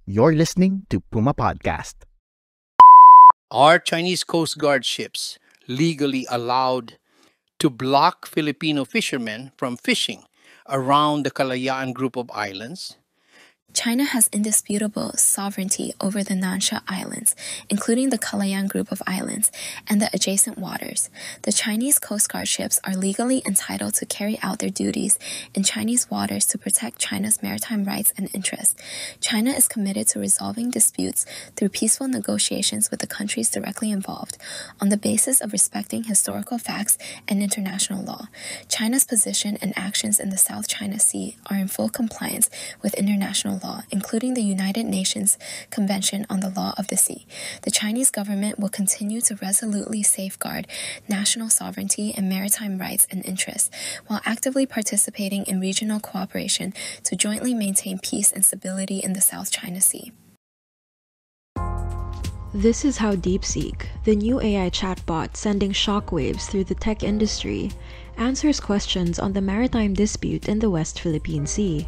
You're listening to Puma Podcast. Are Chinese Coast Guard ships legally allowed to block Filipino fishermen from fishing around the Kalayaan group of islands? China has indisputable sovereignty over the Nansha Islands, including the Kalayaan group of islands and the adjacent waters. The Chinese Coast Guard ships are legally entitled to carry out their duties in Chinese waters to protect China's maritime rights and interests. China is committed to resolving disputes through peaceful negotiations with the countries directly involved, on the basis of respecting historical facts and international law. China's position and actions in the South China Sea are in full compliance with international law, including the United Nations Convention on the Law of the Sea. The Chinese government will continue to resolutely safeguard national sovereignty and maritime rights and interests, while actively participating in regional cooperation to jointly maintain peace and stability in the South China Sea. This is how DeepSeek, the new AI chatbot sending shockwaves through the tech industry, answers questions on the maritime dispute in the West Philippine Sea.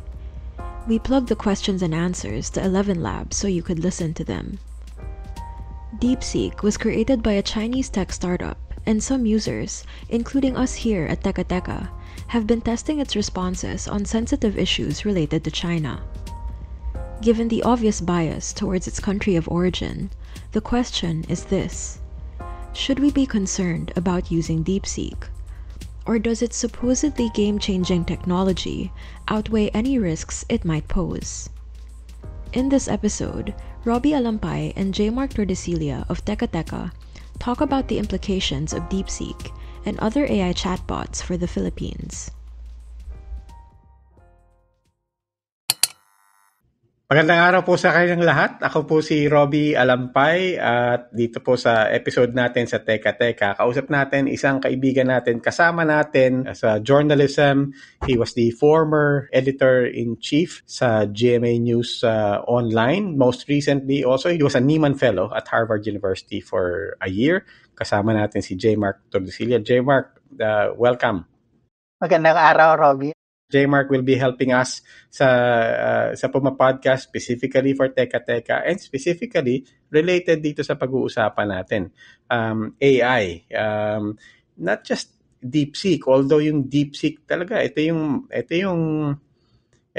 We plugged the questions and answers to 11 labs so you could listen to them. DeepSeek was created by a Chinese tech startup, and some users, including us here at Teka Teka, have been testing its responses on sensitive issues related to China. Given the obvious bias towards its country of origin, the question is this: should we be concerned about using DeepSeek? Or does its supposedly game-changing technology outweigh any risks it might pose? In this episode, Robbie Alampay and J. Mark Tordesillas of Teka Teka talk about the implications of DeepSeek and other AI chatbots for the Philippines. Magandang araw po sa kayong lahat. Ako po si Robbie Alampay at dito po sa episode natin sa Teka Teka. Kausap natin isang kaibigan natin, kasama natin sa journalism. He was the former editor-in-chief sa GMA News Online. Most recently also, he was a Nieman Fellow at Harvard University for a year. Kasama natin si J. Mark Tordesillas. J. Mark, welcome. Magandang araw, Robbie. J. Mark will be helping us sa Puma Podcast specifically for Teka Teka and specifically related dito sa pag-uusapan natin. AI. Not just DeepSeek, although yung DeepSeek talaga, ito yung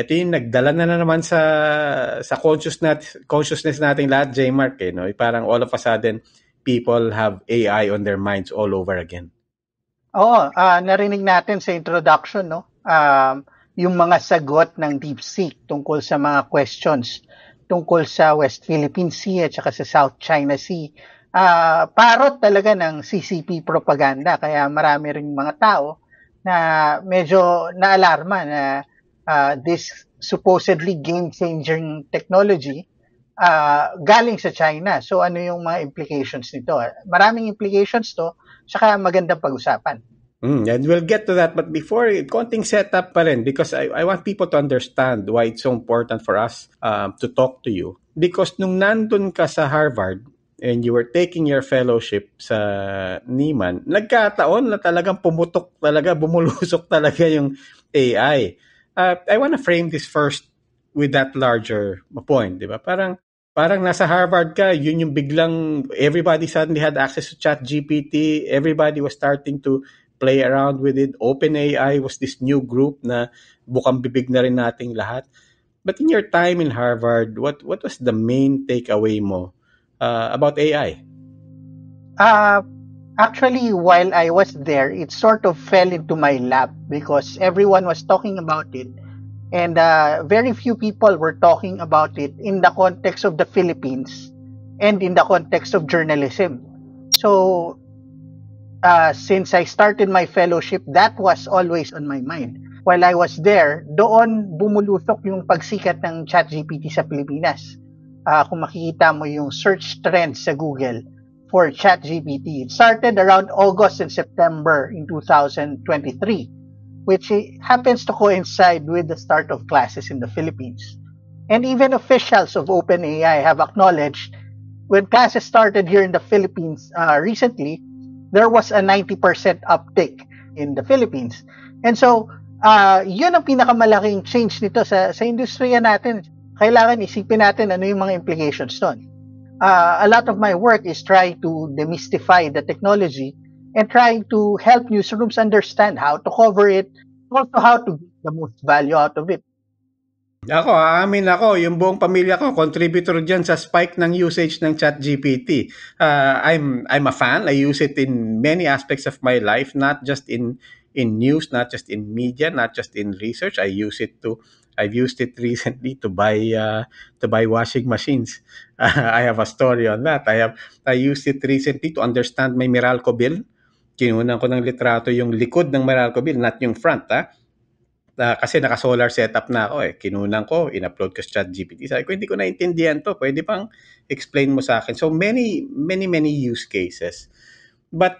nagdala na naman sa consciousness nating lahat, J. Mark. No? Parang all of a sudden, people have AI on their minds all over again. Oo, narinig natin sa introduction, no? Yung mga sagot ng DeepSeek tungkol sa mga questions tungkol sa West Philippine Sea at saka sa South China Sea. Parot talaga ng CCP propaganda, kaya marami ring mga tao na medyo naalarma na this supposedly game-changing technology galing sa China. So ano yung mga implications nito? Maraming implications to, saka magandang pag-usapan. And we'll get to that, but before, konting setup pa rin because I want people to understand why it's so important for us to talk to you. Because nung nandun ka sa Harvard and you were taking your fellowship sa Nieman, nagkataon na talagang bumulusok talaga yung AI. I want to frame this first with that larger point, di ba? Parang nasa Harvard ka, yun yung biglang everybody suddenly had access to ChatGPT, everybody was starting to play around with it. OpenAI was this new group na bukang bibig na rin nating lahat. But in your time in Harvard, what was the main takeaway mo about AI? Actually, while I was there, it sort of fell into my lap because everyone was talking about it and very few people were talking about it in the context of the Philippines and in the context of journalism. So, since I started my fellowship, that was always on my mind. While I was there, doon bumulusok yung pagsikat ng ChatGPT sa Pilipinas. Kung makikita mo yung search trends sa Google for ChatGPT, it started around August and September in 2023, which happens to coincide with the start of classes in the Philippines. And even officials of OpenAI have acknowledged when classes started here in the Philippines recently, there was a 90% uptick in the Philippines. And so, yun ang pinakamalaking change nito sa industriya natin. kailangan isipin natin ano yung mga implications nun. A lot of my work is trying to demystify the technology and trying to help newsrooms understand how to cover it, also how to get the most value out of it. Ako, aamin ako, yung buong pamilya ko, contributor dyan sa spike ng usage ng ChatGPT. I'm a fan. I use it in many aspects of my life, not just in news, not just in media, not just in research. I've used it recently to buy washing machines. I have a story on that. I used it recently to understand my Meralco bill. Kinunan ko ng litrato yung likod ng Meralco bill, not yung front, ha? Kasi naka-solar setup na ako eh. Kinunan ko, in-upload ko sa ChatGPT. Sabi ko, hindi ko naintindihan to. Pwede pang explain mo sa akin. So, many use cases. But,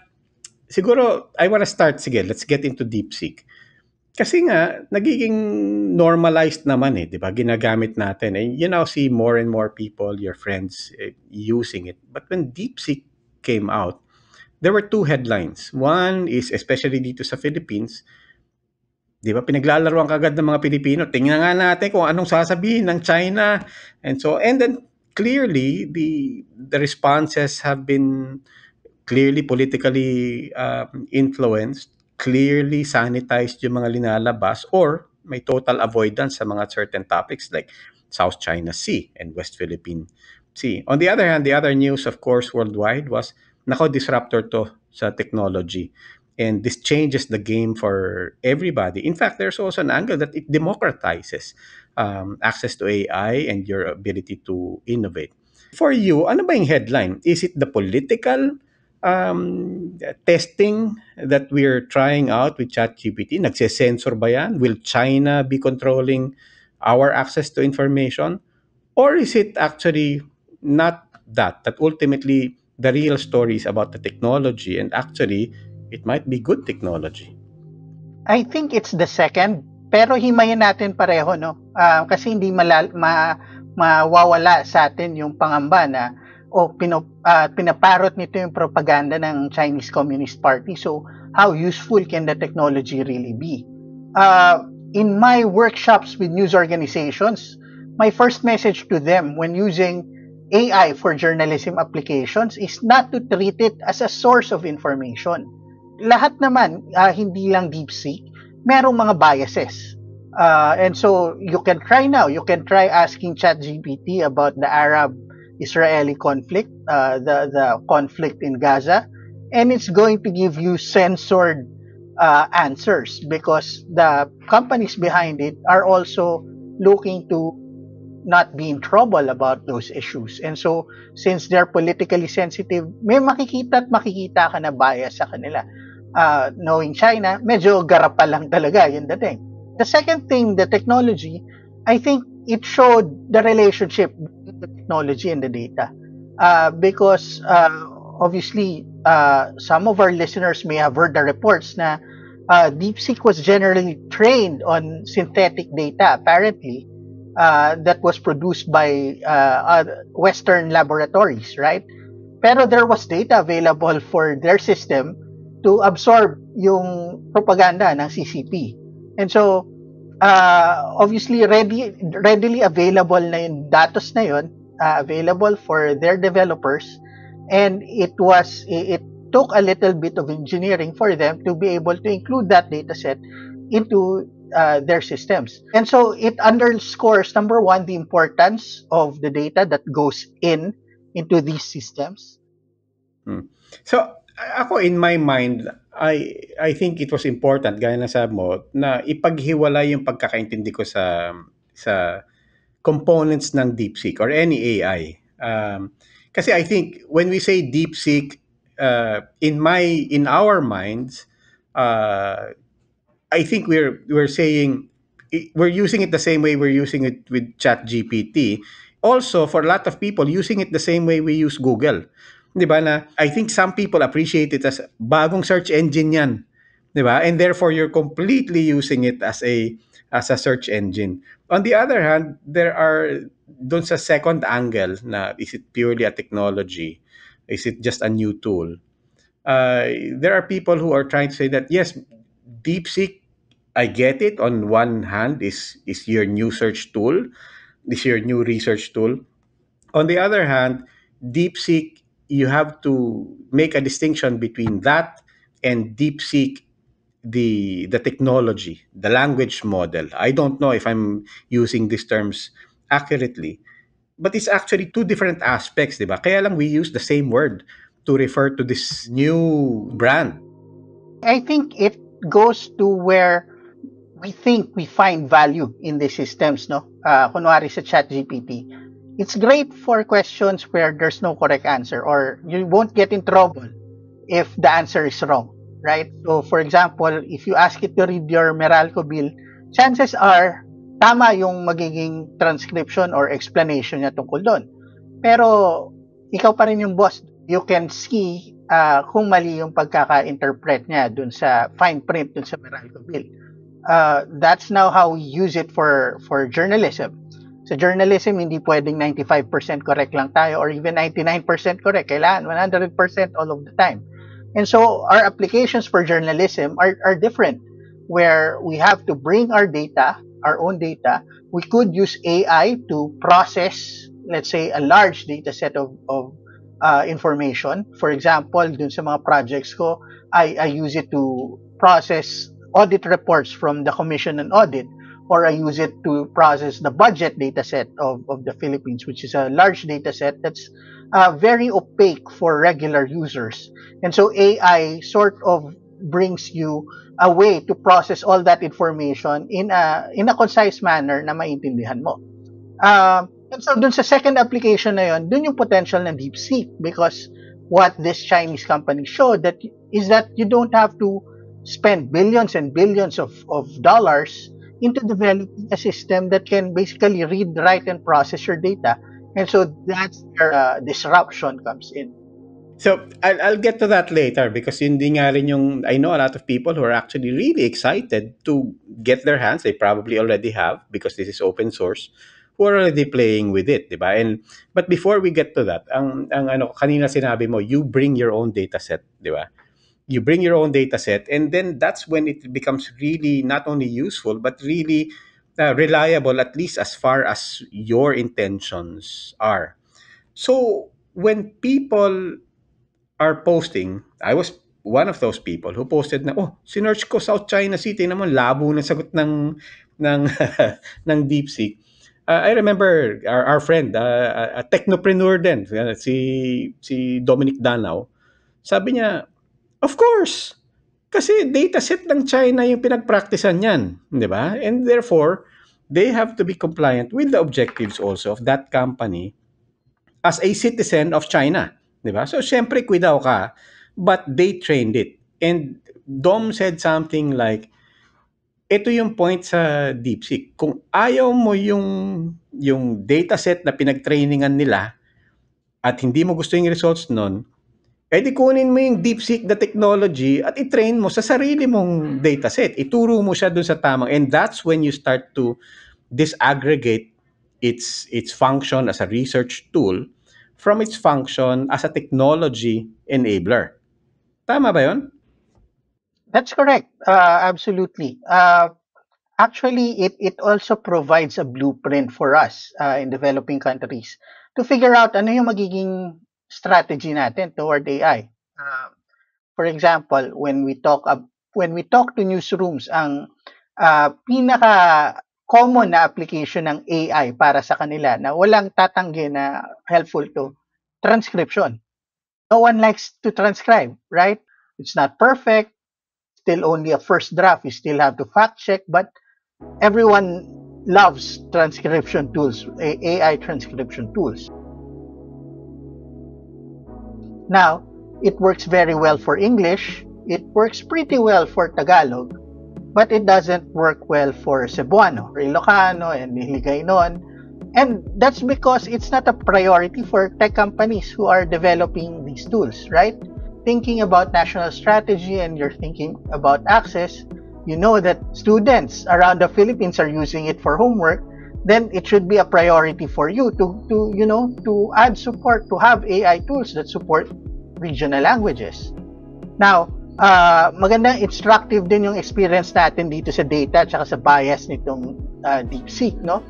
siguro, I wanna start, sige, let's get into DeepSeek. Kasi nga, nagiging normalized naman eh, di ba? Ginagamit natin. And you now see more and more people, your friends, using it. But when DeepSeek came out, there were two headlines. One is, especially dito sa Philippines, di ba, pinaglalaroan kagad ng mga Pilipino. Tingnan nga natin kung anong sasabihin ng China. And then, clearly, the responses have been clearly politically influenced, clearly sanitized yung mga linalabas, or may total avoidance sa mga certain topics like South China Sea and West Philippine Sea. On the other hand, the other news, of course, worldwide was, nako, disruptor to sa technology. And this changes the game for everybody. In fact, there's also an angle that it democratizes access to AI and your ability to innovate. For you, ano ba yung headline? Is it the political testing that we're trying out with ChatGPT? Nagse-censor ba yan? Will China be controlling our access to information? Or is it actually not that ultimately the real story is about the technology, and actually it might be good technology? I think it's the second, pero himayin natin pareho, no? Kasi hindi mawawala sa atin yung pangamba na pinaparot nito yung propaganda ng Chinese Communist Party. So, how useful can the technology really be? In my workshops with news organizations, my first message to them when using AI for journalism applications is not to treat it as a source of information. Lahat naman, hindi lang DeepSeek, merong mga biases. And so, you can try asking ChatGPT about the Arab-Israeli conflict, the conflict in Gaza, and it's going to give you censored answers because the companies behind it are also looking to not be in trouble about those issues. And so, since they're politically sensitive, may makikita ka na bias sa kanila. Knowing China, medyo garapal lang talaga, yun dating. The second thing, the technology, I think it showed the relationship between the technology and the data. Because obviously, some of our listeners may have heard the reports na DeepSeek was generally trained on synthetic data, apparently, that was produced by Western laboratories, right? Pero there was data available for their system to absorb yung propaganda ng CCP. And so, obviously, readily available na yung datos na yun, available for their developers, and it took a little bit of engineering for them to be able to include that data set into their systems. And so, it underscores, number one, the importance of the data that goes into these systems. So, ako, in my mind, I think it was important, gaya na sabi mo, na ipaghiwalay yung pagkakaintindi ko sa components ng DeepSeek or any AI. Kasi I think when we say DeepSeek, in our minds, I think we're saying we're using it the same way we're using it with ChatGPT. Also, for a lot of people, using it the same way we use Google. Di ba na, I think some people appreciate it as bagong search engine yan. Di ba? And therefore, you're completely using it as a search engine. On the other hand, there are doon sa second angle na is it purely a technology? Is it just a new tool? There are people who are trying to say that, yes, DeepSeek, I get it. On one hand, is your new search tool. This is your new research tool. On the other hand, DeepSeek, you have to make a distinction between that and DeepSeek, the technology, the language model. I don't know if I'm using these terms accurately, but it's actually two different aspects, di ba? Kaya lang we use the same word to refer to this new brand. I think it goes to where we think we find value in these systems, no? Kunwari sa ChatGPT, it's great for questions where there's no correct answer or you won't get in trouble if the answer is wrong, right? So, for example, if you ask it to read your Meralco bill, chances are tama yung magiging transcription or explanation niya tungkol doon. Pero, ikaw pa rin yung boss. You can see kung mali yung pagkaka-interpret niya dun sa fine print dun sa Meralco bill. That's now how we use it for journalism. Sa journalism, hindi pwedeng 95% correct lang tayo or even 99% correct. Kailangan 100% all of the time. And so our applications for journalism are different, where we have to bring our data, our own data. We could use AI to process, let's say, a large data set of information. For example, dun sa mga projects ko, I use it to process audit reports from the Commission on Audit, or I use it to process the budget data set of the Philippines, which is a large data set that's very opaque for regular users. And so AI sort of brings you a way to process all that information in a concise manner na maintindihan mo. And so dun sa second application na yun, dun yung potential ng DeepSeek, because what this Chinese company showed is that you don't have to spend billions and billions of dollars into developing a system that can basically read, write, and process your data. And so that's where disruption comes in. So I'll get to that later, because hindi nga rin yung, I know a lot of people who are actually really excited to get their hands, they probably already have because this is open source, who are already playing with it, di ba? But before we get to that, ang kanina sinabi mo, you bring your own data set, di ba? You bring your own data set, and then that's when it becomes really not only useful, but really reliable, at least as far as your intentions are. So when people are posting, I was one of those people who posted na, sinearch ko South China Sea, tingnan mo, labo ng sagot ng ng DeepSeek. I remember our friend, a technopreneur din, si Dominic Danao, sabi niya, of course, kasi dataset ng China yung pinagpraktisan niyan, di ba? And therefore, they have to be compliant with the objectives also of that company as a citizen of China, di ba? So, syempre, kuidaw ka, but they trained it. And Dom said something like, ito yung point sa DeepSeek. Kung ayaw mo yung dataset na pinagtrainingan nila at hindi mo gusto yung results nun, di kunin mo yung DeepSeek na technology at i-train mo sa sarili mong dataset. Ituro mo siya dun sa tamang. And that's when you start to disaggregate its function as a research tool from its function as a technology enabler. Tama ba yun? That's correct. Absolutely. Actually, it also provides a blueprint for us in developing countries to figure out ano yung magiging strategy natin toward AI. For example, when we talk to newsrooms, ang pinaka common na application ng AI para sa kanila na walang tatanggi na helpful to, transcription. No one likes to transcribe, right? It's not perfect. Still only a first draft. You still have to fact check, but everyone loves transcription tools, AI transcription tools. Now, it works very well for English. It works pretty well for Tagalog, but it doesn't work well for Cebuano, or Ilocano, and Hiligaynon. And that's because it's not a priority for tech companies who are developing these tools, right? Thinking about national strategy and you're thinking about access, you know that students around the Philippines are using it for homework, then it should be a priority for you to add support, to have AI tools that support regional languages. Now, magandang instructive din yung experience natin dito sa data at saka sa bias nitong DeepSeek, no?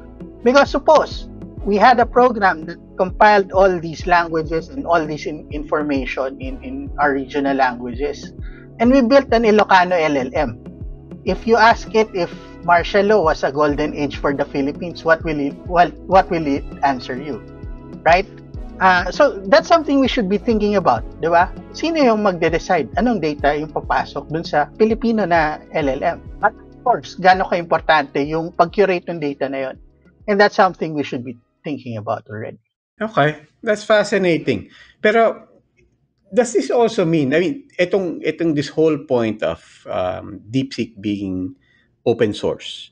Because suppose we had a program that compiled all these languages and all this information in our regional languages, and we built an Ilocano LLM. If you ask it if martial law was a golden age for the Philippines, what will it answer you? Right? So that's something we should be thinking about, di ba? Sino yung magde-decide anong data yung papasok dun sa Filipino na LLM? At of course, gaano ka-importante yung pag-curate ng data na yon. And that's something we should be thinking about already. Okay, that's fascinating. Pero does this also mean, I mean, itong this whole point of DeepSeek being open source,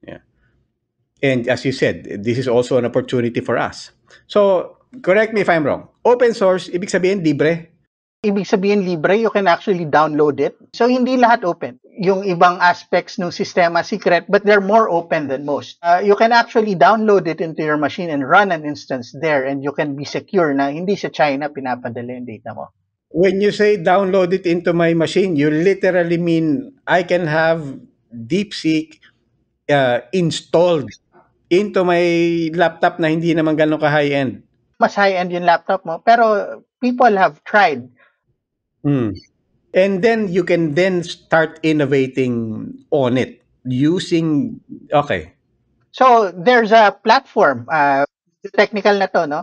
yeah, and as you said, this is also an opportunity for us. So, correct me if I'm wrong. Open source, ibig sabihin libre. Ibig sabihin libre, you can actually download it. So, hindi lahat open. Yung ibang aspects ng sistema secret, but they're more open than most. You can actually download it into your machine and run an instance there, and you can be secure na hindi sa China pinapadala yung data mo. When you say download it into my machine, you literally mean I can have DeepSeek installed into my laptop na hindi naman gano'n ka-high-end. Mas high-end yung laptop mo, pero people have tried. And then you can then start innovating on it using, okay. So there's a platform, technical na to, no?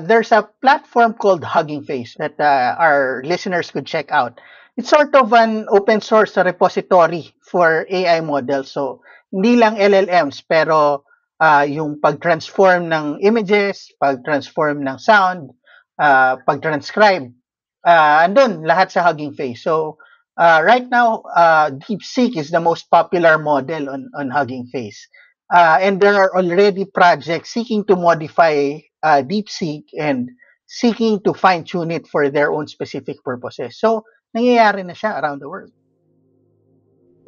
There's a platform called Hugging Face that our listeners could check out. It's sort of an open source repository for AI models. So hindi lang LLMs, pero yung pag-transform ng images, pag-transform ng sound, pag-transcribe, andun lahat sa Hugging Face. So right now, DeepSeek is the most popular model on Hugging Face. And there are already projects seeking to modify DeepSeek and seeking to fine-tune it for their own specific purposes. So, nangyayari na siya around the world.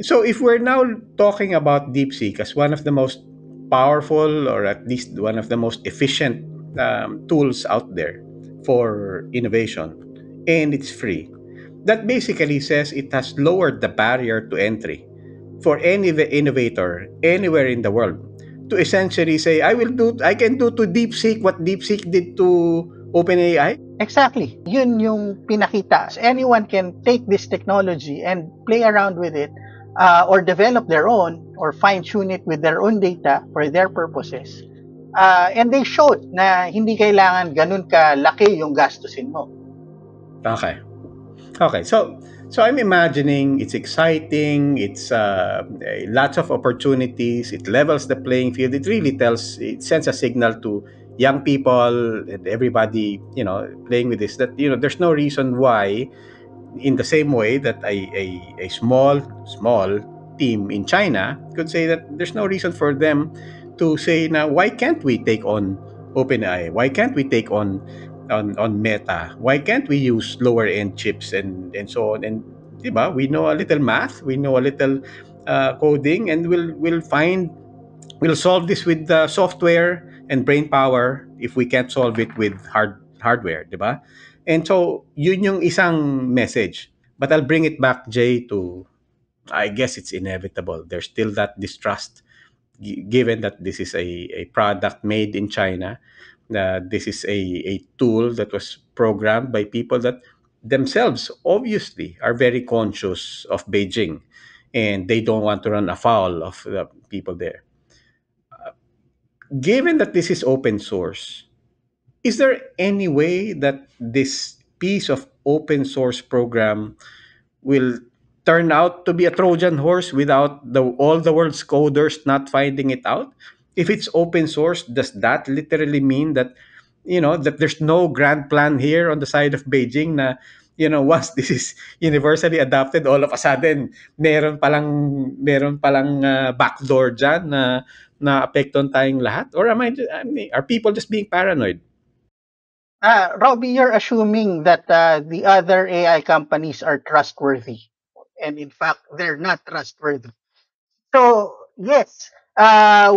So if we're now talking about DeepSeek as one of the most powerful, or at least one of the most efficient tools out there for innovation, and it's free, that basically says it has lowered the barrier to entry for any innovator anywhere in the world to essentially say, I can do to DeepSeek what DeepSeek did to OpenAI. Exactly. Yun yung pinakita. Anyone can take this technology and play around with it, or develop their own, or fine-tune it with their own data for their purposes. And they showed na hindi kailangan ganun kalaki yung gastusin mo. Okay. So I'm imagining it's exciting. It's lots of opportunities. It levels the playing field. It really sends a signal to young people and everybody, playing with this, that there's no reason why, in the same way that a small team in China could say that there's no reason for them to say, now why can't we take on OpenAI? Why can't we take on Meta? Why can't we use lower end chips and so on? And diba, we know a little math, we know a little coding, and we'll solve this with the software and brain power if we can't solve it with hardware, diba? And so yun yung isang message. But I'll bring it back, Jay, to, I guess it's inevitable. There's still that distrust, given that this is a product made in China. This is a tool that was programmed by people that themselves obviously are very conscious of Beijing, and they don't want to run afoul of the people there. Given that this is open source, is there any way that this piece of open source program will turn out to be a Trojan horse without all the world's coders not finding it out? If it's open source, does that literally mean that that there's no grand plan here on the side of Beijing na once this is universally adopted, all of a sudden meron palang backdoor dyan na apekton tayong lahat? Or are people just being paranoid? Robbie, you're assuming that the other AI companies are trustworthy. And in fact, they're not trustworthy. So, yes,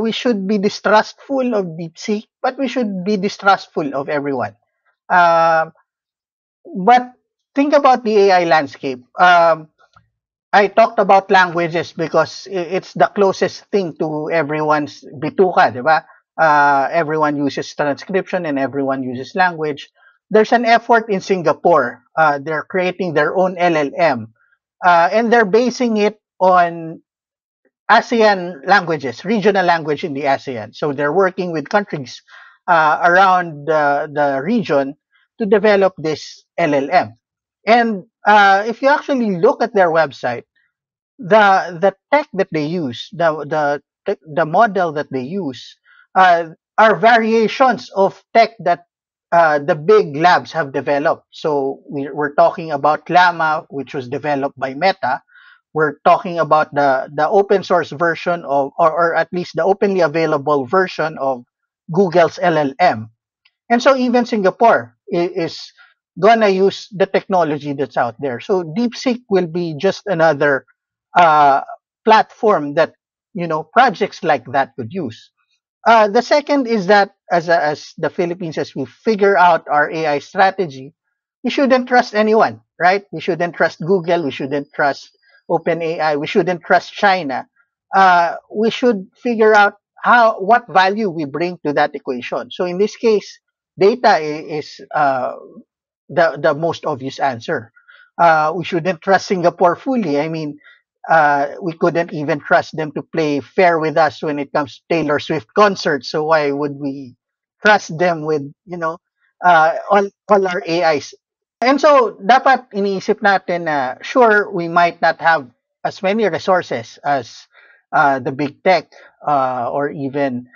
we should be distrustful of DeepSeek, but we should be distrustful of everyone. But think about the AI landscape. I talked about languages because it's the closest thing to everyone's bituka, di ba? Everyone uses transcription and everyone uses language. There's an effort in Singapore. They're creating their own LLM, and they're basing it on ASEAN languages, regional language in the ASEAN. So they're working with countries around the region to develop this LLM. And if you actually look at their website, the tech that they use, the model that they use, are variations of tech that the big labs have developed. So we're talking about Llama, which was developed by Meta. We're talking about the open source version of, or at least the openly available version of Google's LLM. And so even Singapore is gonna use the technology that's out there. So DeepSeek will be just another uh, platform that projects like that could use. The second is that as the Philippines, as we figure out our AI strategy, we shouldn't trust anyone, right? We shouldn't trust Google. We shouldn't trust OpenAI. We shouldn't trust China. We should figure out what value we bring to that equation. So in this case, data is the most obvious answer. We shouldn't trust Singapore fully. I mean, we couldn't even trust them to play fair with us when it comes to Taylor Swift concerts. So why would we trust them with all our AIs? And so dapat iniisip natin na sure we might not have as many resources as the big tech or even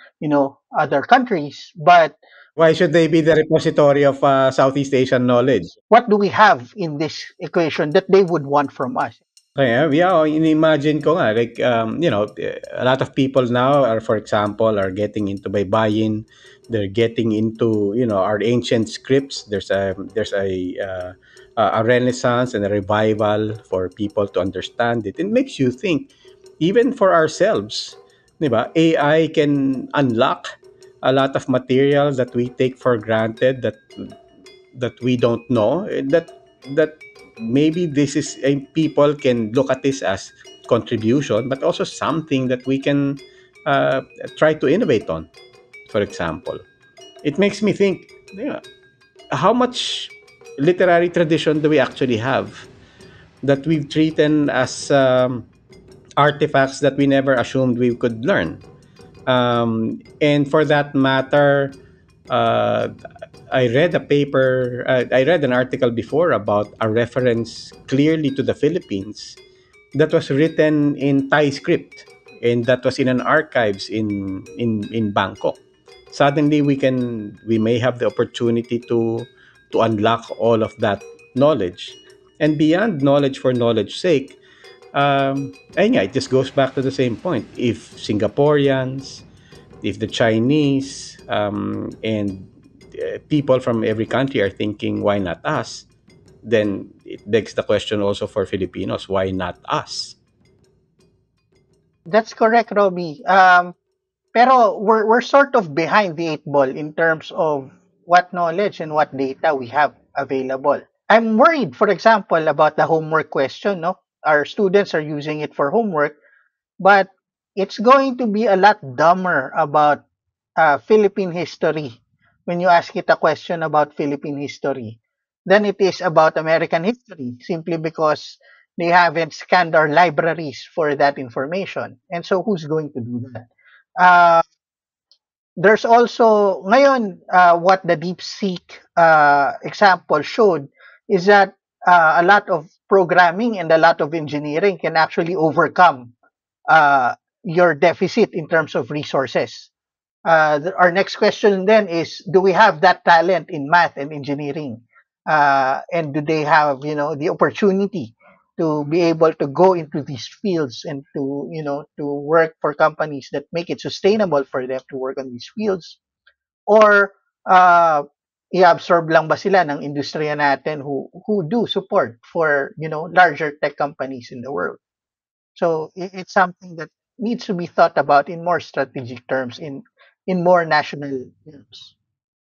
other countries, but Why should they be the repository of Southeast Asian knowledge? what do we have in this equation that they would want from us? Kaya, yeah, in-imagine ko nga, like, a lot of people now are, for example, are getting into by buying, they're getting into, our ancient scripts. There's a renaissance and a revival for people to understand it. It makes you think, even for ourselves, di ba? AI can unlock a lot of material that we take for granted, that we don't know, that maybe this is people can look at this as contribution, but also something that we can try to innovate on. For example, it makes me think, how much literary tradition do we actually have that we've treated as artifacts that we never assumed we could learn. And for that matter, uh, I read an article before about a reference clearly to the Philippines that was written in Thai script, and that was in an archives in Bangkok. Suddenly, we may have the opportunity to unlock all of that knowledge, and beyond knowledge for knowledge sake. Ayun nga, it just goes back to the same point. If Singaporeans, if the Chinese, and people from every country are thinking, why not us? Then it begs the question also for Filipinos, why not us? That's correct, Robbie. Pero we're sort of behind the eight ball in terms of what knowledge and what data we have available. I'm worried, for example, about the homework question. No, our students are using it for homework, but it's going to be a lot dumber about Philippine history when you ask it a question about Philippine history than it is about American history, simply because they haven't scanned our libraries for that information. And so, who's going to do that? Uh, there's also ngayon what the DeepSeek example showed is that a lot of programming and a lot of engineering can actually overcome uh, your deficit in terms of resources. Our next question then is, do we have that talent in math and engineering? And do they have, the opportunity to be able to go into these fields and to work for companies that make it sustainable for them to work on these fields? Or i-absorb lang ba sila ng industriya natin who do support for, larger tech companies in the world? So it's something that needs to be thought about in more strategic terms, in more national terms.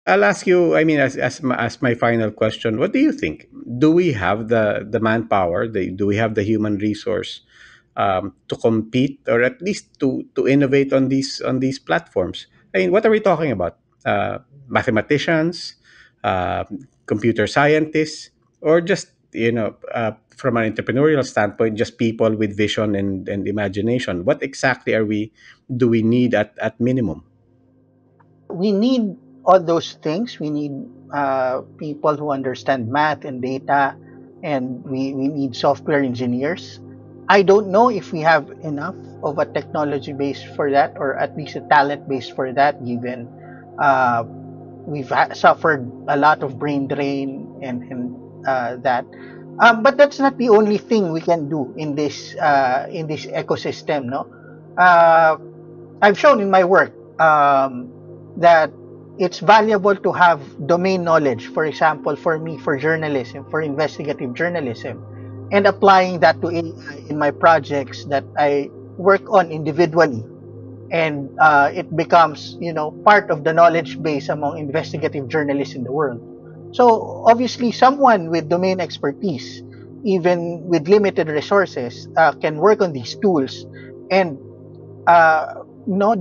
I'll ask you, I mean, as my final question, what do you think? Do we have the manpower? Do we have the human resource to compete, or at least to innovate on these platforms? I mean, what are we talking about? Mathematicians, uh, computer scientists, or just, from an entrepreneurial standpoint, just people with vision and imagination? What exactly do we need at minimum? We need all those things. We need people who understand math and data, and we need software engineers. I don't know if we have enough of a technology base for that, or at least a talent base for that, given uh, suffered a lot of brain drain and that. But that's not the only thing we can do in this ecosystem. No, uh, I've shown in my work that it's valuable to have domain knowledge. For example, for me, for journalism, for investigative journalism, and applying that to AI in my projects that I work on individually, and it becomes, part of the knowledge base among investigative journalists in the world. So obviously, someone with domain expertise, even with limited resources, can work on these tools and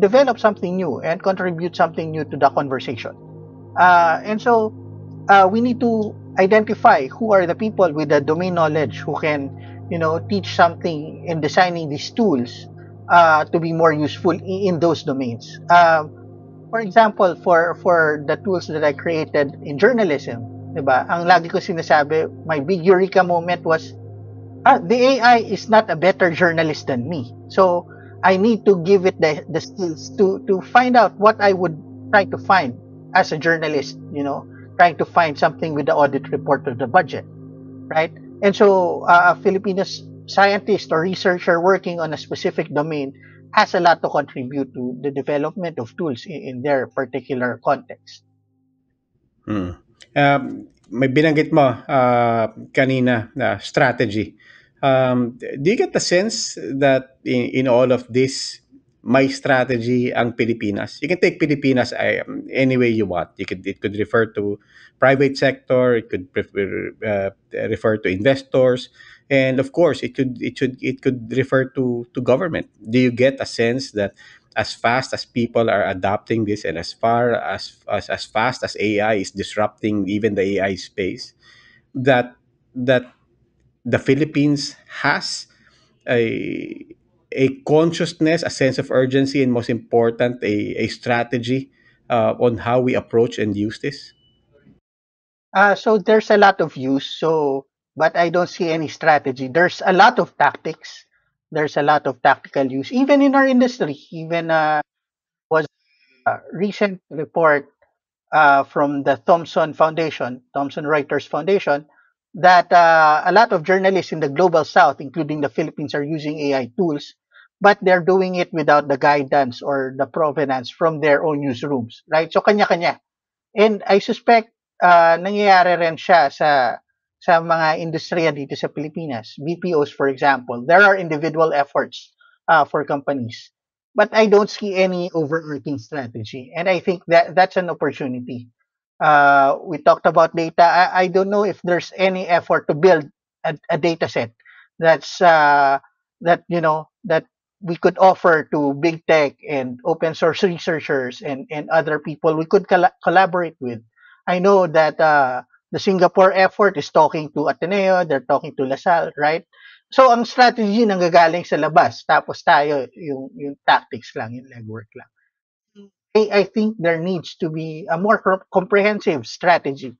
develop something new and contribute something new to the conversation. And so we need to identify who are the people with the domain knowledge who can, teach something in designing these tools to be more useful in those domains. For example, for the tools that I created in journalism, diba? Ang lagi ko sinasabi, my big eureka moment was, the AI is not a better journalist than me. So I need to give it the skills to find out what I would try to find as a journalist, trying to find something with the audit report or the budget, right? And so a Filipino scientist or researcher working on a specific domain has a lot to contribute to the development of tools in their particular context. May binanggit mo kanina na strategy. Do you get the sense that in all of this, my strategy ang Pilipinas? You can take Pilipinas any way you want. It could refer to private sector. It could refer to investors, and of course, it could refer to government. Do you get a sense that as fast as people are adopting this, and as fast as AI is disrupting even the AI space, that that the Philippines has a consciousness, a sense of urgency, and most important, a strategy on how we approach and use this? So there's a lot of use. But I don't see any strategy. There's a lot of tactics. There's a lot of tactical use, even in our industry. Even was a recent report from the Thomson Reuters Foundation, that a lot of journalists in the global south, including the Philippines, are using AI tools, but they're doing it without the guidance or the provenance from their own newsrooms, right? So kanya-kanya. And I suspect nangyayari rin siya sa mga industriya dito sa Pilipinas. BPOs, for example, there are individual efforts for companies. But I don't see any overarching strategy. And I think that that's an opportunity. We talked about data. I don't know if there's any effort to build a data set that's that we could offer to big tech and open source researchers and other people we could collaborate with. I know that the Singapore effort is talking to Ateneo, they're talking to LaSalle, right? So ang strategy nanggagaling sa labas, tapos tayo yung tactics lang, yung legwork lang. I think there needs to be a more comprehensive strategy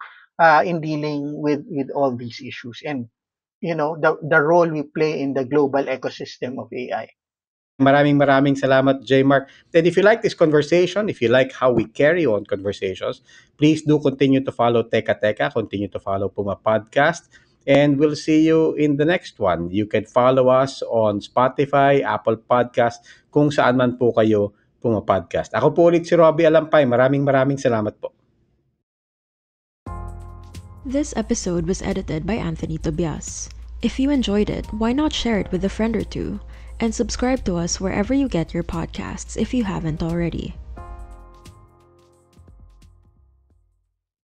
in dealing with all these issues, and the role we play in the global ecosystem of AI. Maraming salamat, J. Mark. And if you like this conversation, if you like how we carry on conversations, please do continue to follow Teka Teka, continue to follow Puma Podcast, and we'll see you in the next one. You can follow us on Spotify, Apple Podcast, kung saan man po kayo Puma Podcast. Ako po ulit si Robbie Alampay. Maraming salamat po. This episode was edited by Anthony Tobias. If you enjoyed it, why not share it with a friend or two? And subscribe to us wherever you get your podcasts if you haven't already.